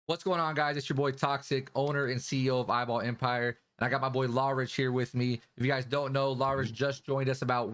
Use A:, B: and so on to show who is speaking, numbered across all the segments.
A: What's going on, guys? It's your boy ToXsiK, owner and CEO of iBall Empire, and I got my boy Lawrich here with me. If you guys don't know, Lawrich just joined us about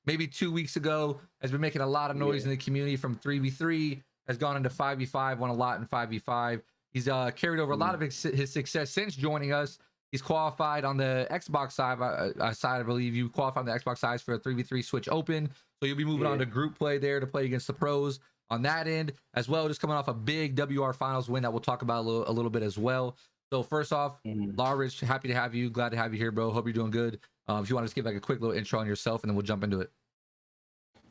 A: maybe 2 weeks ago. Has been making a lot of noise in the community from 3v3, has gone into 5v5, won a lot in 5v5. He's carried over a lot of his success since joining us. He's qualified on the Xbox side. I believe you qualified on the Xbox side for a 3v3 Switch Open. So you'll be moving on to group play there to play against the pros on that end as well. Just coming off a big WR Finals win that we'll talk about a little bit as well. So first off, Lawrich, happy to have you. Glad to have you here, bro. Hope you're doing good. If you want to just give like a quick little intro on yourself, and then we'll jump into it.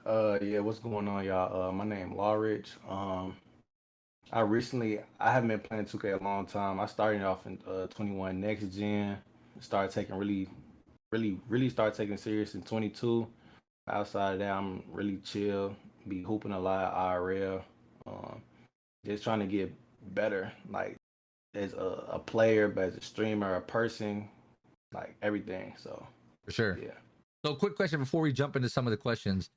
B: Yeah, what's going on, y'all? My name Lawrich. I haven't been playing 2K a long time. I started off in 21 next gen. Started taking really started taking serious in 22. Outside of that, I'm really chill. Be hooping a lot IRL. Just trying to get better, like as a player, but as a streamer, a person, like everything. So
A: For sure.
B: yeah.
A: So quick question before we jump into some of the questions.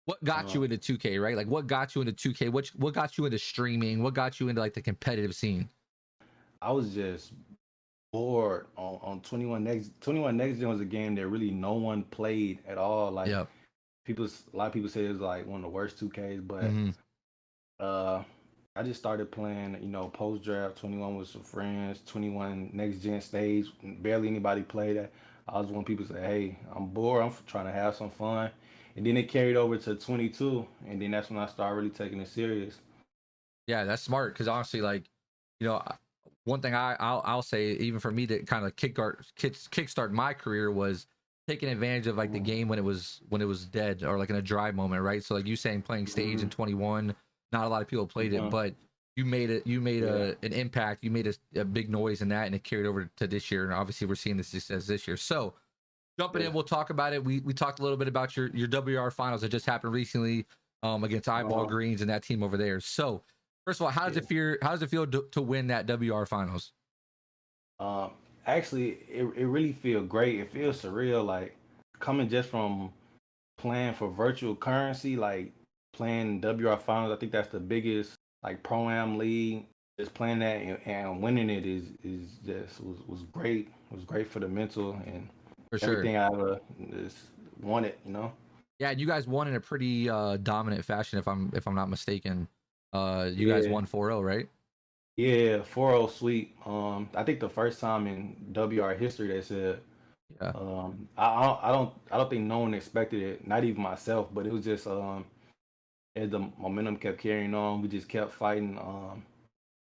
A: What got you into 2K, right? Like what got you into 2K? What got you into streaming? What got you into like the competitive scene?
B: I was just bored on 21 next gen was a game that really no one played at all. Like
A: Yep.
B: a lot of people say it was like one of the worst 2Ks, but I just started playing, post draft 21 with some friends, 21 next gen stage, barely anybody played that. I was one people say, hey, I'm bored, I'm trying to have some fun. And then it carried over to 22, and then that's when I started really taking it serious.
A: Yeah, that's smart because honestly, like, one thing I'll say, even for me to kind of kickstart my career was taking advantage of like the game when it was dead or like in a dry moment, right? So like you saying playing stage in 21, not a lot of people played it, but you made an impact, you made a big noise in that, and it carried over to this year, and obviously we're seeing the success this year. So jumping in, we'll talk about it. We talked a little bit about your WR finals that just happened recently against iBall Greens and that team over there. So first of all, how does it feel? How does it feel to win that WR finals?
B: Actually, it really feels great. It feels surreal, like coming just from playing for virtual currency, like playing WR finals. I think that's the biggest like ProAm League. Just playing that and winning it is just was great. It was great for the mental and
A: For sure.
B: everything I ever just wanted,
A: Yeah, and you guys won in a pretty dominant fashion, if I'm not mistaken. You guys won 4-0, right?
B: Yeah, 4-0 sweep. I think the first time in WR history they said.
A: Yeah.
B: I don't think no one expected it, not even myself. But it was just as the momentum kept carrying on, we just kept fighting.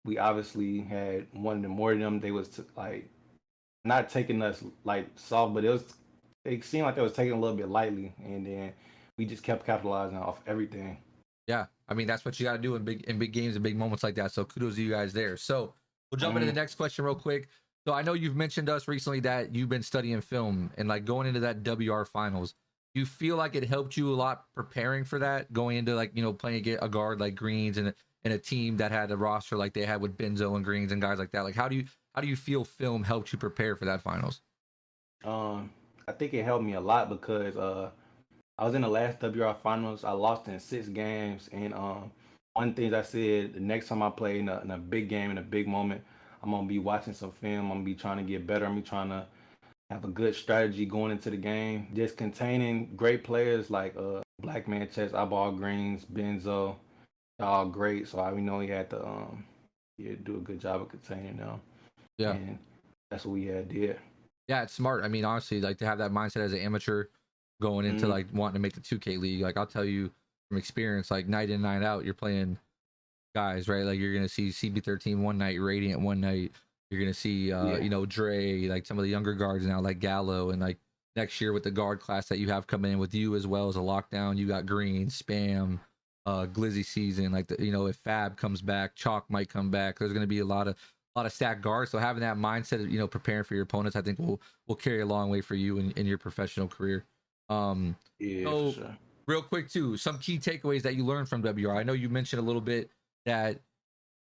B: We obviously had one of the more of them. They was like not taking us like soft, but it seemed like they was taking a little bit lightly, and then we just kept capitalizing off everything.
A: Yeah, I mean that's what you got to do in big games and big moments like that. So kudos to you guys there. So we'll jump into the next question real quick. So I know you've mentioned us recently that you've been studying film and like going into that WR finals. You feel like it helped you a lot preparing for that, going into like playing a guard like Greens and a team that had a roster like they had with Benzo and Greens and guys like that. Like how do you feel film helped you prepare for that finals?
B: I think it helped me a lot because I was in the last WR finals. I lost in 6 games, and one thing I said, the next time I play in a big game, in a big moment, I'm gonna be watching some film. I'm gonna be trying to get better. I'm gonna be trying to have a good strategy going into the game. Just containing great players like Black Man Chess, iBall Greens, Benzo, all great. So I know he had to do a good job of containing them.
A: Yeah,
B: and that's what we had did.
A: Yeah, it's smart. I mean, honestly, like to have that mindset as an amateur going into like wanting to make the 2K league. Like I'll tell you from experience, like night in, night out, you're playing guys, right? Like you're gonna see CB13 one night, Radiant one night. You're gonna see Dre, like some of the younger guards now, like Gallo, and like next year with the guard class that you have coming in with you as well as a lockdown, you got Green, Spam, Glizzy season. Like if Fab comes back, Chalk might come back. There's gonna be a lot of stacked guards. So having that mindset of preparing for your opponents, I think will carry a long way for you in your professional career.
B: For sure.
A: Real quick too, some key takeaways that you learned from WR. I know you mentioned a little bit that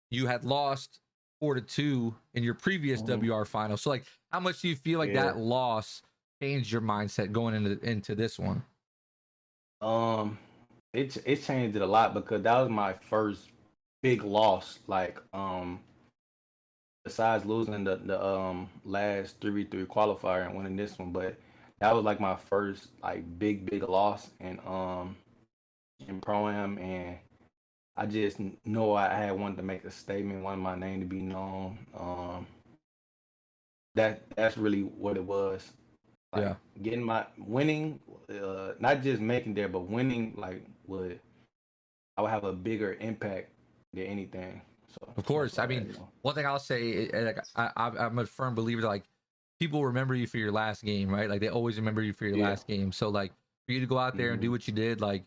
A: you had lost 4-2 in your previous WR final. So like, how much do you feel like that loss changed your mindset going into this one?
B: It changed it a lot because that was my first big loss. Like besides losing the last 3v3 qualifier and winning this one, but that was like my first like big loss in pro-am, and I just know I had wanted to make a statement, wanted my name to be known. That's really what it was. Like
A: Yeah.
B: getting my winning, not just making there, but winning like would I would have a bigger impact than anything. So
A: Of
B: that's
A: course.
B: what
A: I
B: I
A: mean,
B: had, you know.
A: one thing I'll say, like, I'm a firm believer that, like, people remember you for your last game, right? Like, they always remember you for your
B: Yeah.
A: last game. So, like, for you to go out there and do
B: Hmm.
A: what you did, like,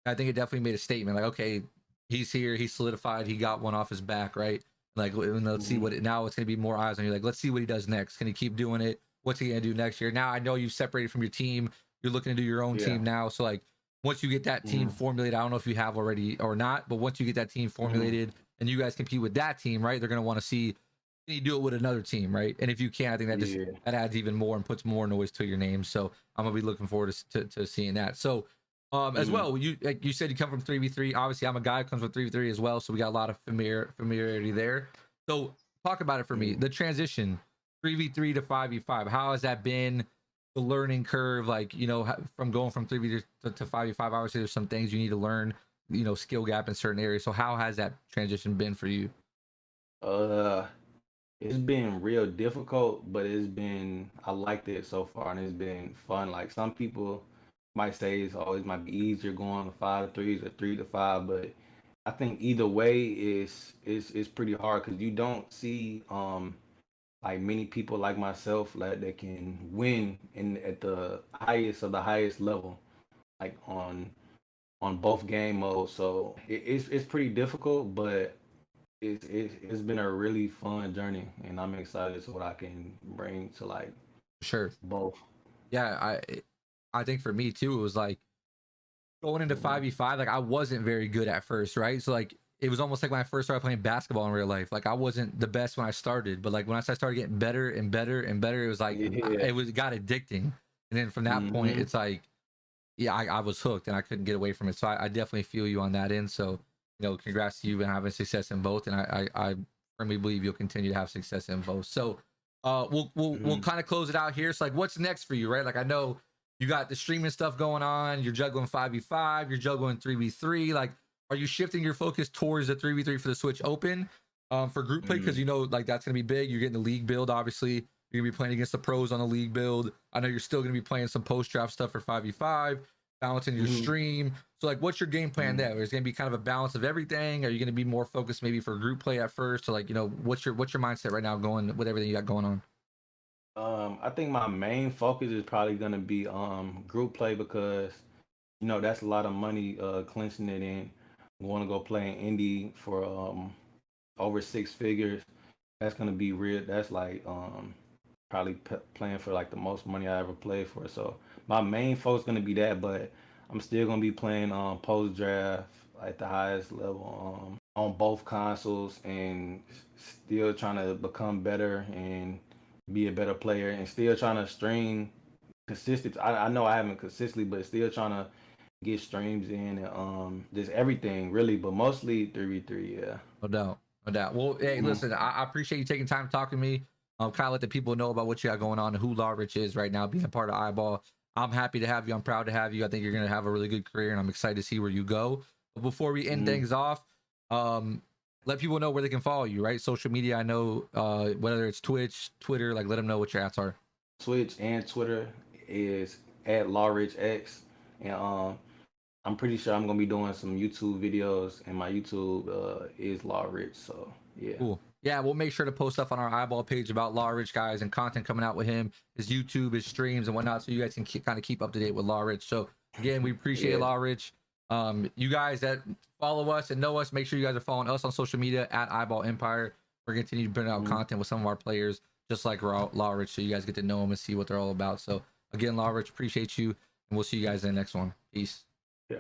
A: I think it definitely made a statement. Like, okay, he's here, he's solidified, he got one off his back, right? Like, and let's see
B: Hmm.
A: what now it's going to be more eyes on you. Like, let's see what he does next. Can he keep doing it? What's he going to do next year? Now, I know you've separated from your team. You're looking to do your own
B: Yeah.
A: team now. So, like, once you get that team
B: Hmm.
A: formulated, I don't know if you have already or not, but once you get that team
B: Hmm.
A: formulated, and you guys compete with that team, right? They're going to want to see, can you do it with another team, right? And if you can, I think that just
B: Yeah.
A: that adds even more and puts more noise to your name. So I'm gonna be looking forward to seeing that. So as
B: Hmm.
A: well, you like you said, you come from 3v3. Obviously, I'm a guy who comes from 3v3 as well, so we got a lot of familiarity there. So talk about it for me.
B: Hmm.
A: The transition 3v3 to 5v5. How has that been? The learning curve, like, from going from 3v3 to 5v5. Obviously, there's some things you need to learn. Skill gap in certain areas. So how has that transition been for you?
B: Uh, it's been real difficult, but I liked it so far, and it's been fun. Like some people might say it's always might be easier going to 5 to 3s or 3 to 5, but I think either way is pretty hard because you don't see like many people like myself like that can win in at the highest of the highest level, like on both game modes. So it's pretty difficult, but it's been a really fun journey, and I'm excited to what I can bring to like
A: Sure.
B: both.
A: Yeah, I think for me too, it was like going into
B: Hmm.
A: 5v5, like I wasn't very good at first, right? So like it was almost like when I first started playing basketball in real life. Like I wasn't the best when I started, but like when I started getting better and better and better, it was like
B: Yeah.
A: it got addicting. And then from that point,
B: Hmm.
A: it's like, yeah, I was hooked and I couldn't get away from it. So I definitely feel you on that end. So, congrats to you and having success in both. And I firmly believe you'll continue to have success in both. So we'll
B: Hmm.
A: kind of close it out here. So like what's next for you, right? Like I know you got the streaming stuff going on, you're juggling 5v5, you're juggling 3v3. Like, are you shifting your focus towards the 3v3 for the Switch Open for group play? Because
B: Hmm.
A: like that's gonna be big. You're getting the league build, obviously. You're gonna be playing against the pros on the league build. I know you're still gonna be playing some post draft stuff for 5v5, balancing your
B: Hmm.
A: stream. So like what's your game plan there? Is it gonna be kind of a balance of everything? Are you gonna be more focused maybe for group play at first? Or like, what's your mindset right now going with everything you got going on?
B: I think my main focus is probably gonna be group play because that's a lot of money clinching it in. Want to go play in Indy for over 6 figures. That's gonna be real. That's like probably playing for like the most money I ever played for. So my main focus gonna be that, but I'm still gonna be playing post draft at the highest level on both consoles and still trying to become better and be a better player and still trying to stream consistent. I know I haven't consistently, but still trying to get streams in and just everything really, but mostly 3v3. Yeah.
A: No doubt. No doubt. Well, hey,
B: Mhm.
A: listen, I appreciate you taking time to talk to me. Kind of let the people know about what you got going on and who Lawrich is right now, being a part of iBall. I'm happy to have you. I'm proud to have you. I think you're going to have a really good career, and I'm excited to see where you go. But before we end
B: Mhm.
A: things off, let people know where they can follow you, right? Social media, I know, whether it's Twitch, Twitter, like let them know what your ads are.
B: Twitch and Twitter is at Lawrich X, and I'm pretty sure I'm gonna be doing some YouTube videos, and my YouTube is Lawrich. So yeah.
A: Cool. Yeah, we'll make sure to post stuff on our iBall page about Law Rich, guys, and content coming out with him, his YouTube, his streams, and whatnot, so you guys can kind of keep up to date with Law Rich. So again, we appreciate
B: Yeah.
A: Law Rich. You guys that follow us and know us, make sure you guys are following us on social media at iBall Empire. We're continuing to put out
B: Mhm.
A: content with some of our players, just like Law Rich, so you guys get to know them and see what they're all about. So again, Law Rich, appreciate you, and we'll see you guys in the next one. Peace.
B: Yeah.